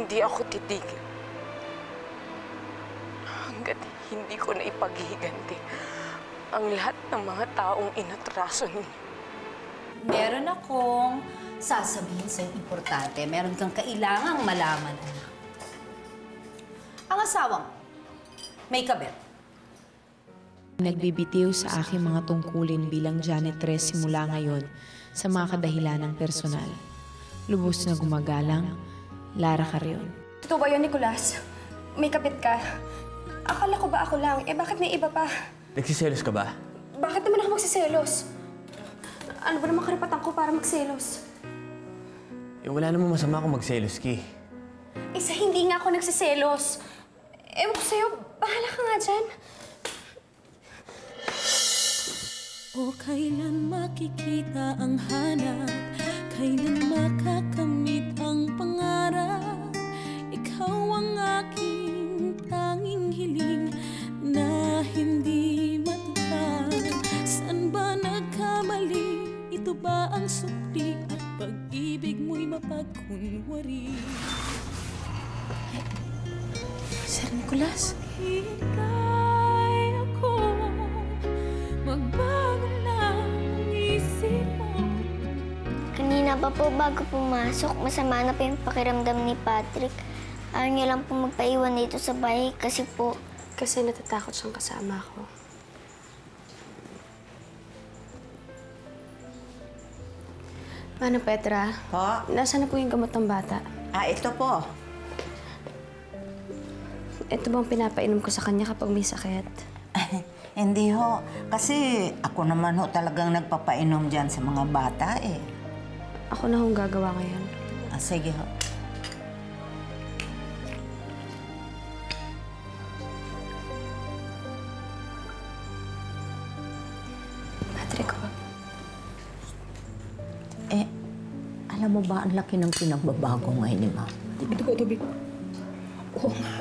Hindi ako titigil hanggat hindi ko na ipaghihiganti ang lahat ng mga taong inatraso ninyo. Meron akong sasabihin sa'yo importante. Meron kang kailangang malaman, anak. Ang asawa mo, may kabit. Nagbibitiw sa aking mga tungkulin bilang janitress simula ngayon sa mga kadahilanang personal. Lubos na gumagalang, Lara Carrion. Totoo ba yun, Nicolas? May kapit ka? Akala ko ba ako lang? Eh, bakit may iba pa? Nagsiselos ka ba? Bakit naman ako magsiselos? Ano ba naman karapatan ko para magselos? Eh, wala namang masama kung magselos, Ki. Eh, sa hindi nga ako nagsiselos. Ewan ko sa'yo, bahala ka nga dyan. O kailan makikita ang hanap, kailan makakamit ang pangarap, ikaw ang aking tanging hiling na hindi matupad. Saan ba nagkamali? Ito ba ang sukli at pag-ibig mo'y mapagkunwari? Sir Nicolas? Hintay ako, magbago lang ang isip mo. Kanina pa po bago pumasok, masama na po yung pakiramdam ni Patrick. Ayaw niya lang po magpaiwan dito sa bahay kasi po... Kasi natatakot siyang kasama ko. Paano, Petra? Po? Nasaan na po yung gamot ng bata? Ito po. Ito bang pinapainom ko sa kanya kapag may sakit? Hindi ho. Kasi ako naman ho talagang nagpapainom dyan sa mga bata eh. Ako na hong gagawa ngayon. Sige ho. Patrick, ho. Alam mo ba ang laki ng pinagbabago ngayon ni Ma'am? Tubig. Oo nga.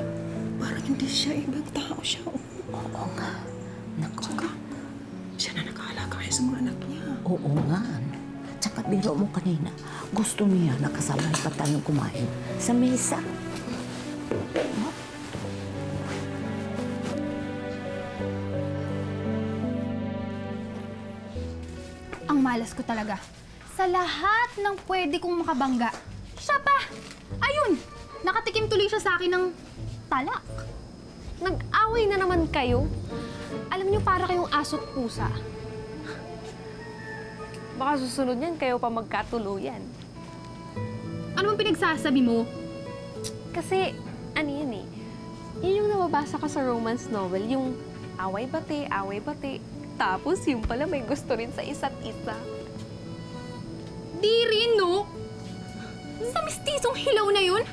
Parang hindi siya ibang tao siya. Oo nga. Naku. Tsaka, siya na nag-aalaga sa mga anak niya. Oo nga. Tsaka biro mo kanina, gusto niya nakasabay pa tayong kumain sa mesa. Ang malas ko talaga. Sa lahat ng pwede kong makabangga, siya pa! Ayun! Nakatikim tuloy siya sa akin ng talak. Nag-away na naman kayo. Alam niyo, para kayong aso't pusa. Baka susunod niyan, kayo pa magkatuluyan. Ano bang pinagsasabi mo? Kasi, ano yan eh, yun yung nababasa ko sa romance novel, yung away-bati, tapos yung pala may gusto rin sa isa't isa. Di rin, no? Sa mistisong hilaw na yun?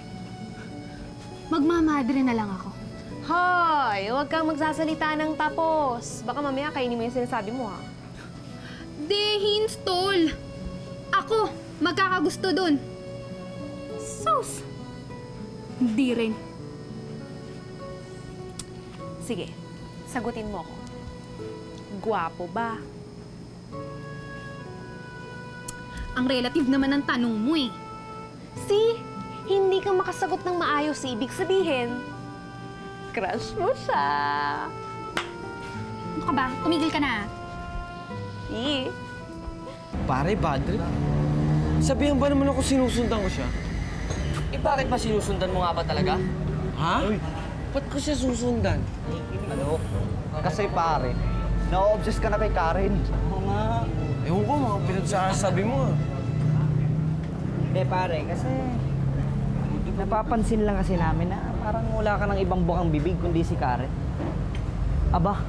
Magmamadre na lang ako. Hoy! Huwag kang magsasalita ng tapos. Baka mamaya kainin mo yung sinasabi mo, ha? Dehin, stall! Ako, magkakagusto dun. Sus! Di rin. Sige, sagutin mo ako. Gwapo ba? Ang relative naman ng tanong mo eh. See? Hindi ka makasagot ng maayos, ibig sabihin, crush mo siya. Ano ka ba? Tumigil ka na. Pare, bad trip. Sabihan ba naman ako sinusundan ko siya? Eh, bakit ba sinusundan mo nga ba talaga? Ha? Uy, ba't ko siya susundan? Ano? Kasi pare, na-obsess ka na kay Karen. Oo nga. Ewan ko, mga pinagsasabi mo ah. Eh, pare, kasi napapansin lang kasi namin na parang wala ka ng ibang bukang bibig kundi si Karen. Aba,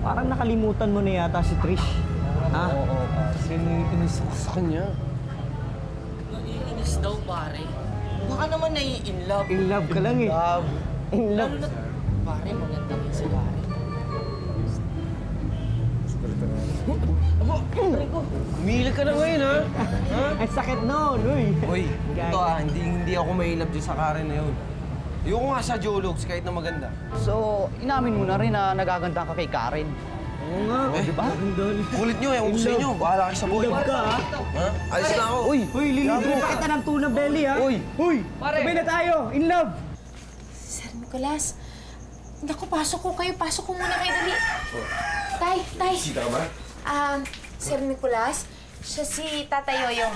parang nakalimutan mo na yata si Trish. Ha? Oo. Kasi naiinis ako sa kanya. Naiinis daw, pare. Baka naman nai-inlove. In love ka lang eh. In love. Pare, maganda rin si Karen. Aba, umili ka na ngayon, ha? Ha? Ang sakit nun, uy. Uy, ito hindi ako mahilap dyan sa Karen na yun. Ayoko nga sa Jologs kahit na maganda. So, inamin mo na rin na nagaganda ka kay Karen. Oo nga. Di ba? Kulit nyo, ewan ko sa inyo. Bahala kayo sa buhay. Love ka, ha? Ha? Alis na ako. Uy, lilibre pa kita ng tunang belly, ha? Uy, sabay na tayo. In love. Sir Nicolas, naku, pasok ko kayo. Pasok ko muna kayo, dali. Tay. Sita ka ba? Sir Nicolas, siya si Tata Yoyong.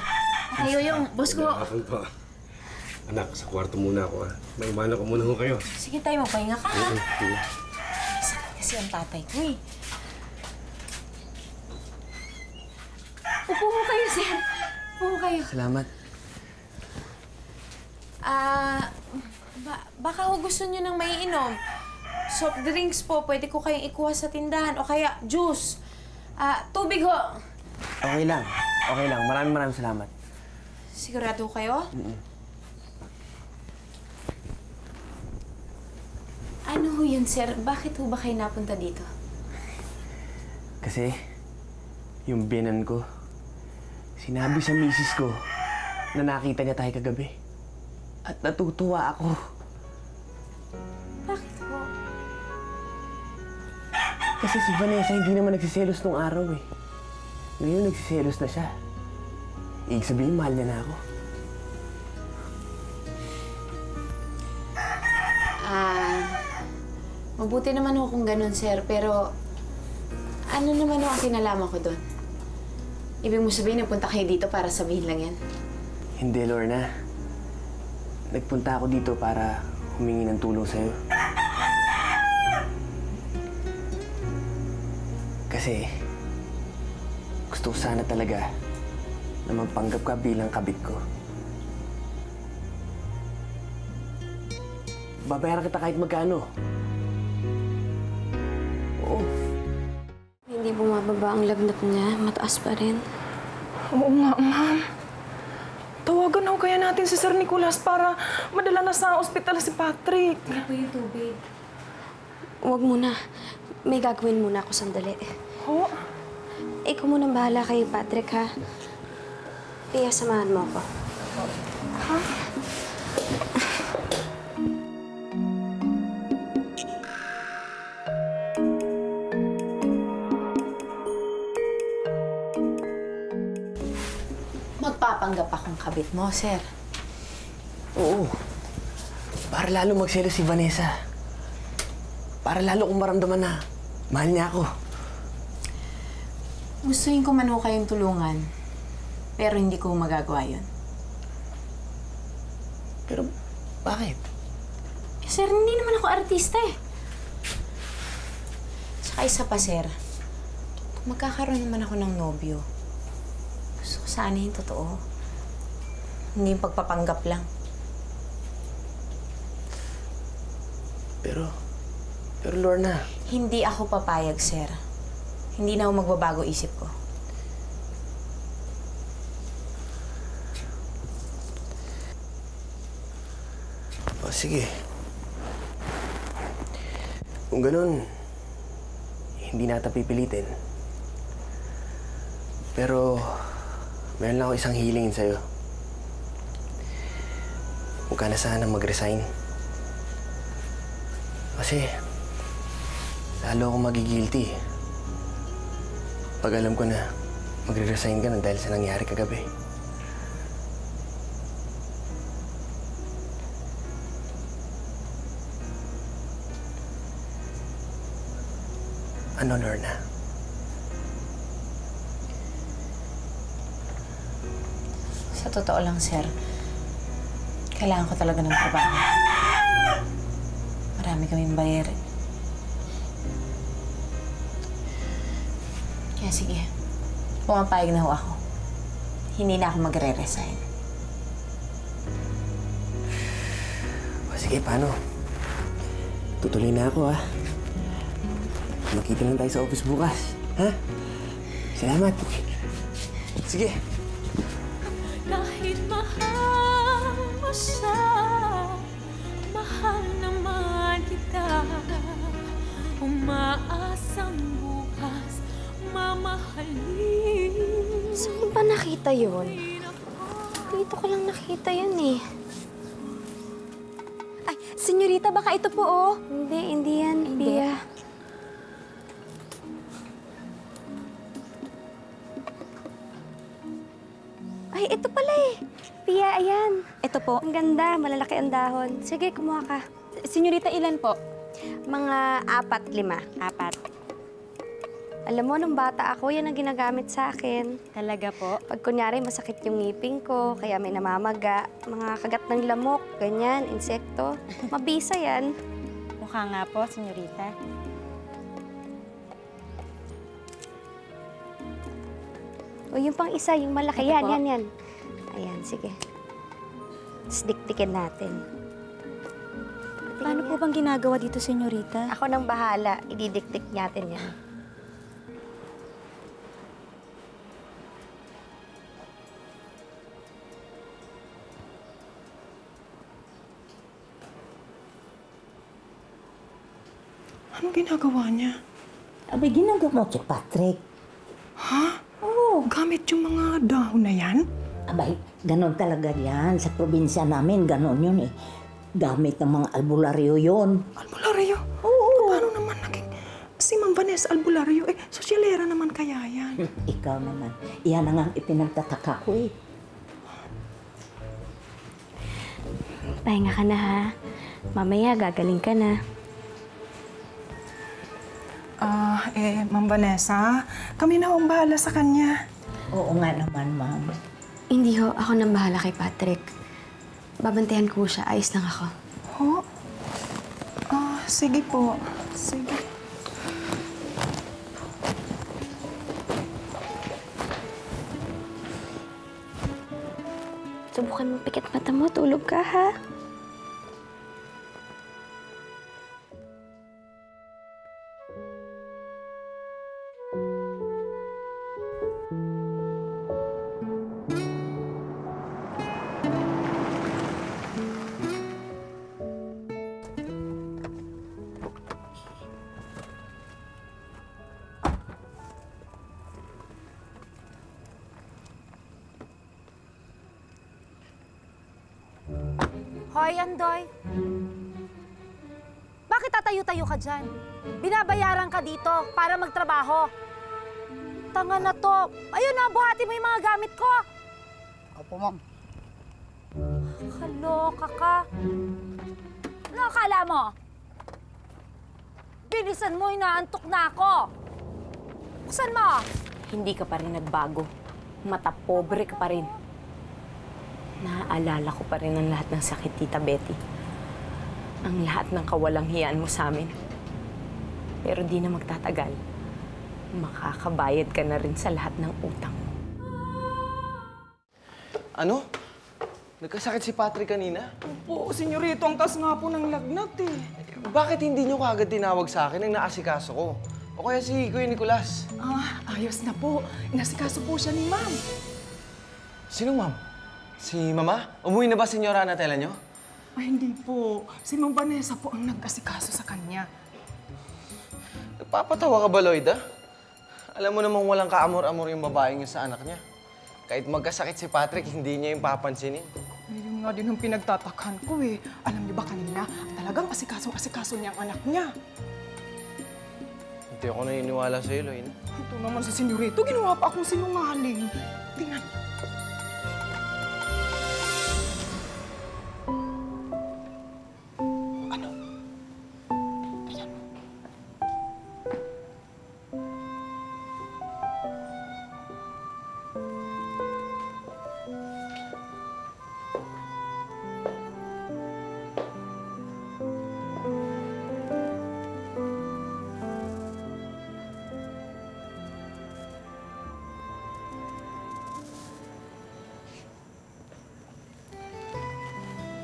Tata Yoyong, boss ko. Hapon po. Anak, sa kwarto muna ako, ha? May umano ko muna ho kayo. Sige tayo, magpahinga ka, ha? Sakit kasi ang tatay ko, eh. Upo mo kayo, sir. Upo mo kayo. Salamat. Baka ho gusto nyo ng maiinom. Soft drinks po, pwede ko kayong ikuha sa tindahan. O kaya, juice. Tubig ho. Okay lang. Okay lang. Maraming salamat. Sigurado kayo? Ano ho yun, sir? Bakit ho ba kayo napunta dito? Kasi, yung binan ko, sinabi sa misis ko na nakita niya tayo kagabi. At natutuwa ako. Bakit ho? Kasi si Vanessa hindi naman nagsiselos nung araw eh. Ngayon nagsiselos na siya. Ibig sabihin, mahal niya na ako. Mabuti naman ho kung ganun, sir. Pero, ano naman ho ang kinalaman ko doon? Ibig mo sabihin, nagpunta kayo dito para sabihin lang yan? Hindi, Lorna. Nagpunta ako dito para humingi ng tulong sa'yo. Kasi, gusto ko sana talaga na magpanggap ka bilang kabit ko. Babayaran kita kahit magkano. Oo. Hindi bumababa ang lagnat niya. Mataas pa rin. Oo nga, ma'am. Tawagan ho kaya natin si Sir Nicolas para madala na sa ospital si Patrick. Ano po yung tubig? Huwag muna. May gagawin muna ako sandali. Ho? Ikaw munang bahala kay Patrick, ha? Pia, samahan mo ako. Ha? Magpapanggap akong kabit mo, sir. Oo. Para lalo magselos si Vanessa. Para lalo kong maramdaman na mahal niya ako. Gustuin ko man ho kayong tulungan, pero hindi ko magagawa yun. Pero bakit? Sir, hindi naman ako artista eh. Saka isa pa, sir. Kung magkakaroon naman ako ng nobyo, gusto ko sana yung totoo. Hindi yung pagpapanggap lang. Pero Lorna... Hindi ako papayag, sir. Hindi na ako magbabago isip ko. O, sige. Kung ganun, hindi nata pipilitin. Pero, meron lang ako isang hilingin sa'yo. Huwag ka na sana mag-resign. Kasi, lalo akong magigilty. Pag alam ko na magre-resign ka na dahil sa nangyari kagabi. Ano, Lorna? Sa totoo lang, sir, kailangan ko talaga ng trabaho. Marami kaming bayarin. Kaya sige, pumapayag na ho ako. Hindi na ako magre-resign. O sige, paano? Tutuloy na ako, ha? Makita lang tayo sa office bukas, ha? Salamat. Sige. Kahit mahal mo siya, mahal naman kita. Umaasang bukas, mamahalin. Saan ko ba nakita yun? Dito ko lang nakita yun eh. Ay, senyorita, baka ito po oh. Hindi yan, Pia. Ay, ito pala eh. Pia, ayan. Ito po. Ang ganda, malalaki ang dahon. Sige, kumuha ka. Senyorita, ilan po? Mga 4, 5. 4. Alam mo, nung bata ako, yan ang ginagamit sa akin. Talaga po? Pag kunyari masakit yung ngipin ko, kaya may namamaga, mga kagat ng lamok, ganyan, insekto, mabisa yan. Mukha nga po, senyorita. O yung pang isa, yung malaki. Yan, yan, yan. Ayan, sige. Tapos diktikin natin. Paano po bang ginagawa dito, senyorita? Ako nang bahala. Ididiktik natin yan. Anong ginagawa niya? Abay, ginagawa si Patrick. Ha? Oo. Gamit yung mga dahon na yan? Abay, ganon talaga yan. Sa probinsya namin, ganon yun eh. Gamit ng mga albularyo yun. Albularyo? Oo. Paano naman naging si Ma'am Vanessa albularyo? Eh, sosyalera naman kaya yan. Ikaw naman. Iyan na nga ang ipinagtataka ko eh. Pahinga ka na ha. Mamaya gagaling ka na. Ma'am Vanessa, kami na ang bahala sa kanya. Oo nga naman, ma'am. Hindi ho, ako nang bahala kay Patrick. Babantayan ko siya, ayos lang ako. Ho? Sige po. Sige. Subukan mo pikit mata mo, tulog ka ha. Hoy, Andoy. Bakit tatayo-tayo ka dyan? Binabayaran ka dito para magtrabaho. Tanga na to. Ayun na, buhati mo yung mga gamit ko. Opo, ma'am. Kaloka ka. Ano akala mo? Bilisan mo, inaantok na ako. Buksan mo. Hindi ka pa rin nagbago. Mata pobre ka pa rin. Naaalala ko pa rin ang lahat ng sakit, Tita Betty. Ang lahat ng kawalang hiyaan mo sa amin. Pero di na magtatagal. Makakabayad ka na rin sa lahat ng utang mo. Ano? Nagkasakit si Patrick kanina? Opo, senyorito, ang taas nga po ng lagnat eh. Bakit hindi niyo kaagad tinawag sa akin ang naasikaso ko? O kaya si Kuya Nicolas? Ayos na po. Inasikaso po siya ni Ma'am. Sino, Ma'am? Si Mama? Umuwi na ba, Senyora Anatela niyo? Ay, hindi po. Si Ma'am Vanessa po ang nag-asikaso sa kanya. Nagpapatawa ka ba, Lloyd, ha? Alam mo namang walang kaamor-amor yung babaeng niyo sa anak niya. Kahit magkasakit si Patrick, hindi niya yung papansinin. Ayun nga din ang pinagtatakan ko eh. Alam niyo ba kanina, talagang asikasong-asikaso niya ang anak niya. Hindi ako naniniwala sa'yo, Lloyd. Ito naman si senyorito, ginawa pa akong sinungaling. Tingnan.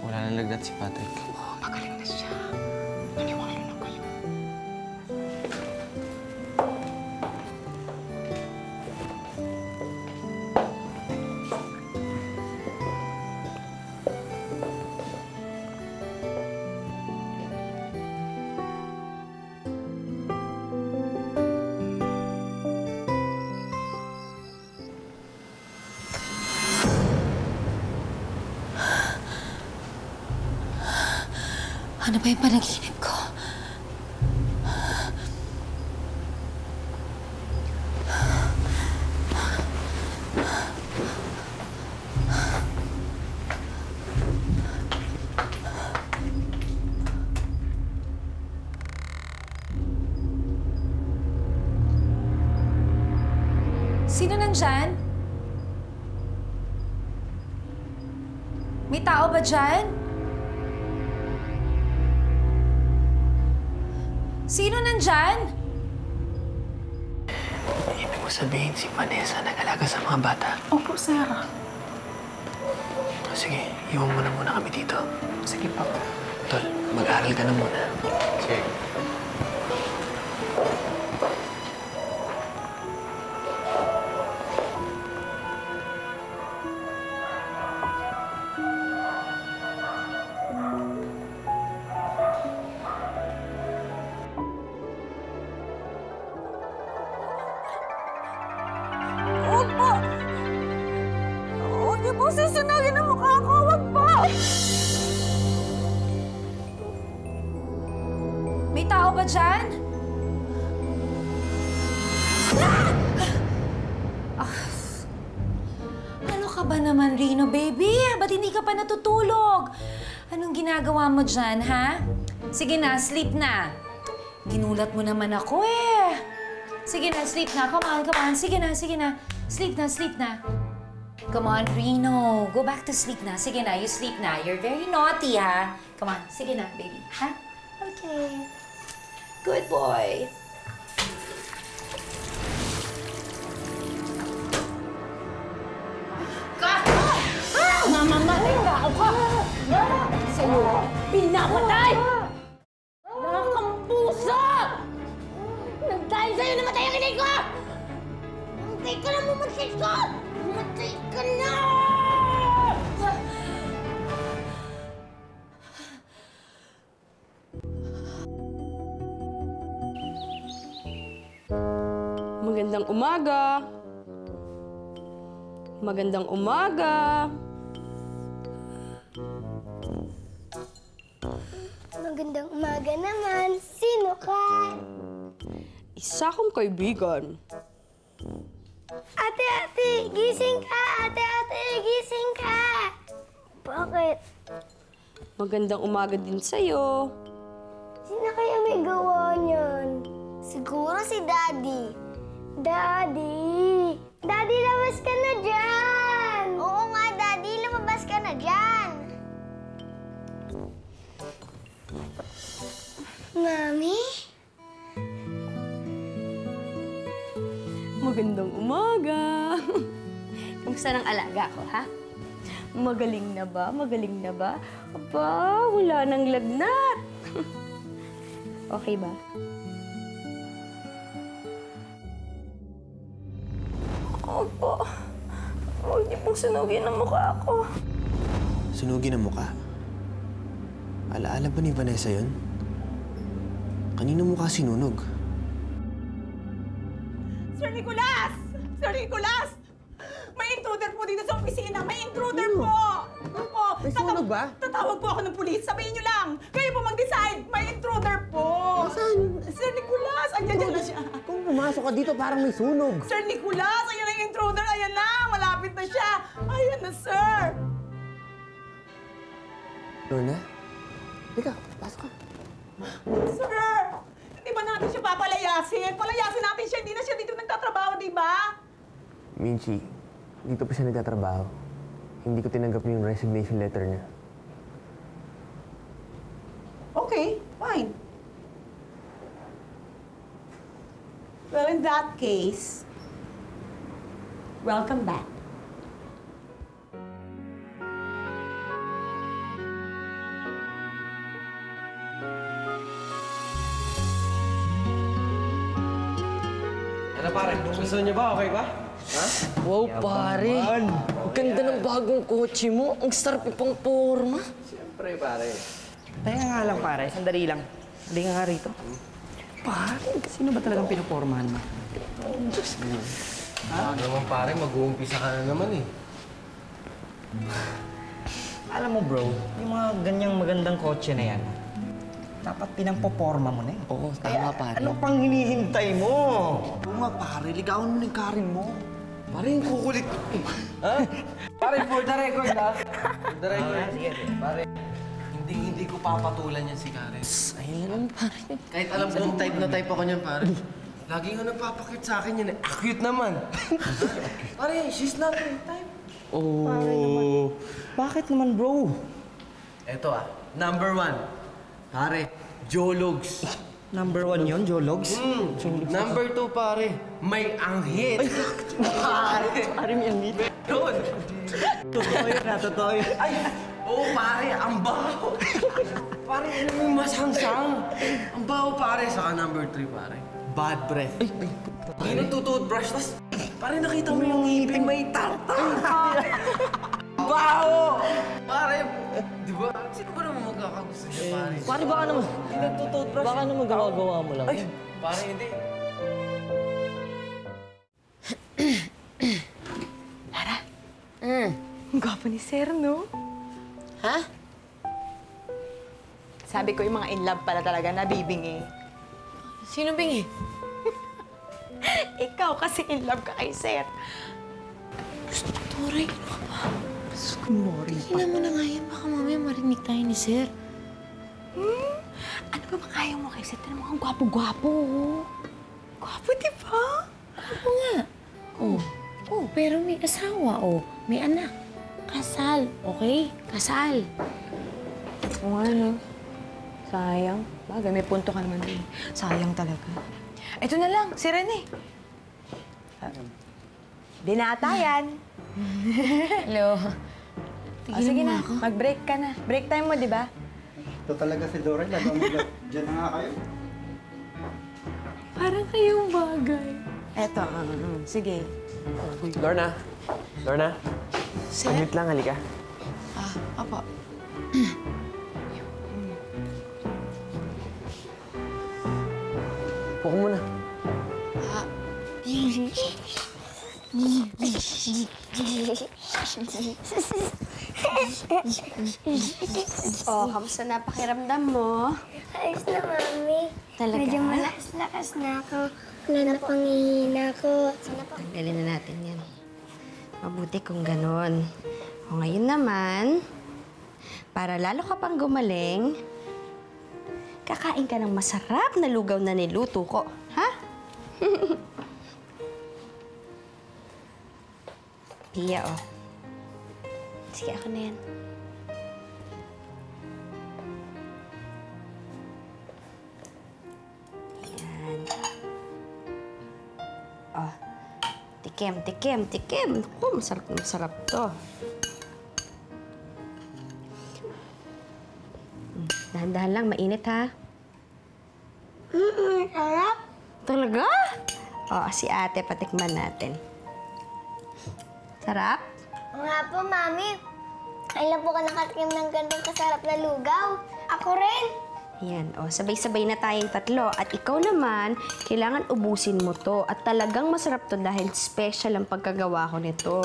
Wala nang lagnat si Patrick. Magaling na siya. Maniwala na kayo. Ano ba yung panaginip ko? nandyan? May tao ba dyan? Sino nandyan? Ibig mo sabihin si Vanessa nag-alaga sa mga bata? Opo, sir. Sige, iwan mo na muna kami dito. Sige po. Tol, mag-aral ka na muna. Sige. Huwag po! Huwag niyo po susunugin ang mukha ko! Huwag po! May tao ba dyan? Ano ka ba naman, Rino, baby? Ba't hindi ka pa natutulog? Anong ginagawa mo dyan, ha? Sige na, sleep na. Ginulat mo naman ako, eh. Sige na, sleep na. Come on, come on. Sige na, sige na. Sleep na, sleep na. Come on, Rino. Go back to sleep na. Sige na, you sleep na. You're very naughty, ha? Come on, sige na, baby. Ha? Okay. Good boy. Mamamatay ka ako ka! Sa'yo, pinapatay! Nakakampuso! Nagdahil sa'yo namatay ang inay ko! Matay ka na, mamatay ka! Matay ka na! Magandang umaga. Magandang umaga. Magandang umaga naman. Sino ka? Isa kong kaibigan. Ate, gising ka! Ate, gising ka! Bakit? Magandang umaga din sa'yo. Sino kaya may gawa niyan? Siguro si Daddy. Daddy! Daddy, labas ka na dyan! Oo nga, Daddy. Lumabas ka na dyan. Mami? Magandang umaga. Kamusta ng alaga ko, ha? Magaling na ba? Magaling na ba? Aba, wala nang lagnat. Okay ba? Opo. Huwag niyo pong sunugin ang mukha ko. Sunugin ang mukha? Alaala ba ni Vanessa yun? Kanino mukha sinunog? Sir Nicolas! Sir Nicolas! May intruder po dito sa opisina! May intruder po! Opo! May sunog ba? Tatawag po ako ng pulis. Sabihin niyo lang! Kayo po mag-decide! May intruder po! Saan? Sir Nicolas! Andiyan na siya! Kung pumasok ka dito, parang may sunog. Sir Nicolas! Ayan ang intruder! Ayan na! Malapit na siya! Ayan na, sir! Lorna? Teka, pasok ka. Sir! Hindi ba natin siya papalayasin? Palayasin natin siya! Hindi na siya dito nagtatrabaho, di ba? Minchi, dito pa siya nagtatrabaho. Hindi ko tinanggap yung resignation letter niya. Okay, fine. Well, in that case, welcome back. Ano pare, gusto niyo ba? Okay ba? Ha? Wow, pare. Ang ganda ng bagong kotse mo. Ang sarap ipang forma. Siyempre, pare. Teka nga lang, pare. Sandali lang. Hindi nga rito. Pare, sino ba talagang pinupormahan mo? Ha? Naman pare, mag-uumpisa ka na naman eh. Alam mo, bro, yung mga ganyang magandang kotse na yan, dapat pinampoporma mo na eh. Oo, tama, pare. Ano pang hinihintay mo? Oo nga, pare. Ligawan mo na yung Karin mo. Pare, yung kukulit. Ha? Pare, for the record, ha? For the record. Pare, hindi ko papatulan yan si Karen. Ayun lang, pare. Kahit alam kong type na type ako niyan, pare. Lagi nga nagpapakit sa akin yan eh. Cute naman. Pare, she's not my type. Oh, bakit naman bro? Eto number 1. Pare, Jologs. Number 1 yun, Jologs? Number 2, pare, may anghit. Pare, may anghit. Yun. Totoo yun totoo yun. Ay, oo pare, ang baho. Pare, ano mo yung masangsang? Ang baho pare, saka number 3 pare. Bad breath. Hindi nagtutoothbrush, tas pare nakita mo yung ngipin may tartar. Baho! Pare, di ba? Sino ba naman magkakagusto niya, pare? Pare, baka naman. Hindi nagtutoothbrush. Baka naman gawa mo lang. Ay, pare, hindi. Lara? Ang gwapo ni Sir, no? Ha? Sabi ko yung mga in love pala talaga nabibingi. Sino bingi? Ikaw kasi in love ka kay Sir. Gusto ko, Toray. Ano ka ba? Mori pa. Tingnan mo na nga yan. Baka mamaya marinig tayo ni Sir. Ano ba bang ayaw mo kay Sir? Tinan mo kang gwapo-gwapo. Gwapo, di ba? Gwapo nga. Oh. Oh, pero may asawa, oh. May anak. Kasal, okay? Kasal. Oo nga, no? Sayang. Bagay, may punto ka naman din. Sayang talaga. Ito na lang, si Rene. Binata yan. Hello. Sige na, mag-break ka na. Break time mo, di ba? Ito talaga si Dora. Diyan na nga kayo. Parang kayong bagay. Eto, sige. Lorna. Lorna. Saglit lang, halika. Apo. Upo ko muna. Oh, kamusta na pakiramdam mo? Ayos na, Mami. Talaga? Medyo malakas-lakas na ako. Wala na pangihina ko. Sana pa. Tanggalin na natin yan. Mabuti kung ganon. O ngayon naman, para lalo ka pang gumaling, kakain ka ng masarap na lugaw na niluto ko. Ha? Pia, oh. Sige, ako na yan. Yan. Oh. Tikim, tikim, tikim. Oh, masarap na masarap to. Dahan-dahan lang, mainit ha. Sarap. Talaga? Oh, si ate, patikman natin. Sarap? Oo nga po, Mami. Kailan po ka nakatikim ng gandang kasarap na lugaw? Ako rin. Yan, oh, sabay-sabay na tayong tatlo. At ikaw naman, kailangan ubusin mo to. At talagang masarap to dahil special ang pagkagawa ko nito.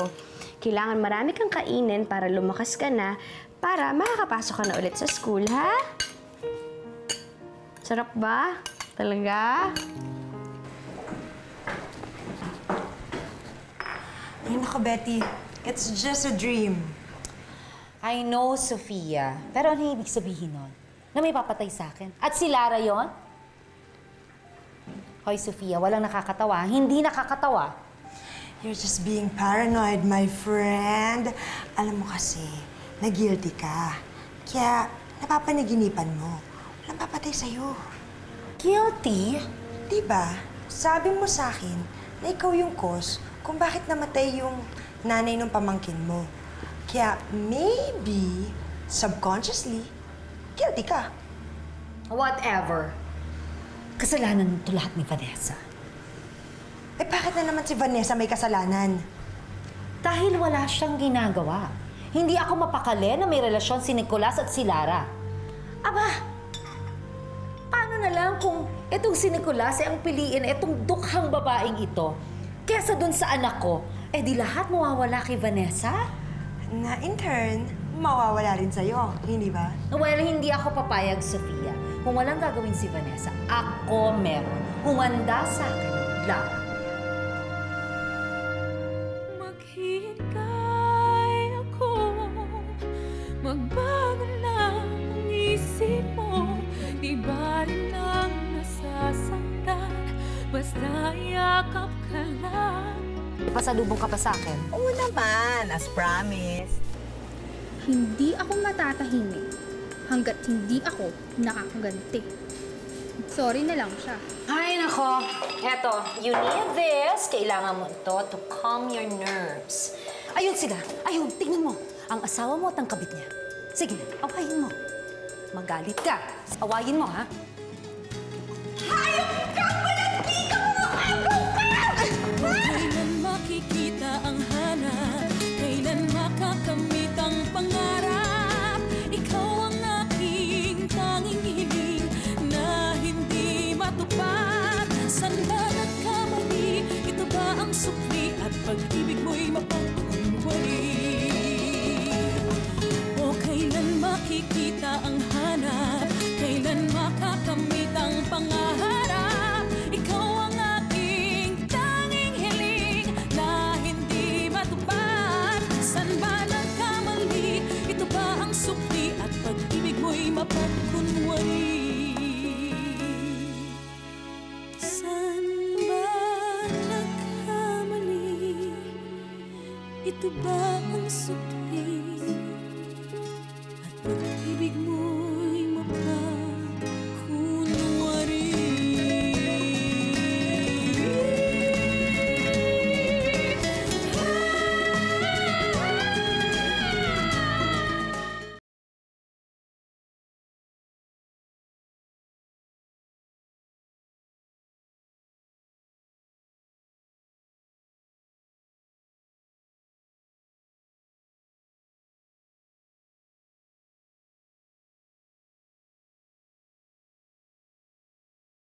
Kailangan marami kang kainin para lumakas ka na, para makakapasok ka na ulit sa school, ha? Sarap ba? Talaga? Ay, naku, Betty. It's just a dream. I know, Sofia. Pero ano ibig sabihin nun? Na may papatay sa akin? At si Lara yon? Hoy, Sofia, walang nakakatawa. Hindi nakakatawa. You're just being paranoid, my friend. Alam mo kasi, na-guilty ka. Kaya, napapanaginipan mo. Walang papatay sa'yo. Guilty? Diba? Sabi mo sa akin na ikaw yung cause kung bakit namatay yung nanay ng pamangkin mo. Kaya maybe, subconsciously, guilty ka. Whatever. Kasalanan nito lahat ni Vanessa. Eh bakit na naman si Vanessa may kasalanan? Dahil wala siyang ginagawa. Hindi ako mapakali na may relasyon si Nicolas at si Lara. Aba, paano na lang kung itong si Nicolas ay ang piliin itong dukhang babaeng ito kesa dun sa anak ko, eh di lahat mawawala kay Vanessa? Na in turn, mawawala rin sa'yo, hindi ba? Well, hindi ako papayag, Sofia. Kung walang gagawin si Vanessa, ako meron. Humanda sa akin, Lara. Maghihintay ako, magbago lang ang isip mo, di ba rin ang nasasaktan, basta Makakasalubong ka pa sa akin. Oo naman, as promised. Hindi ako matatahimik hanggat hindi ako nakakaganti. Sorry na lang siya. Ay, nako. Eto, you need this. Kailangan mo ito to calm your nerves. Ayun sila. Ayun, tingnan mo. Ang asawa mo at ang kabit niya. Sige na, awayin mo. Magalit ka. Awayin mo, ha? Hayop ka! Malandi ka mo! Hayop ka! Kailan makikita ang hanap? Kailan makakamit ang pangarap? Ikaw ang aking tanging hiling na hindi matupad. Saan ba nagkamali? Ito ba ang sukli at pag-ibig mo'y mapagkunwari? O kailan makikita ang hanap? Kailan makakamit ang pangarap? Ikaw ang aking tanging hiling na hindi matupad. Saan ba nagkamali? Ito ba ang sukli at pag-ibig mo'y mapagkunwari? Saan ba nagkamali? Ito ba ang sukli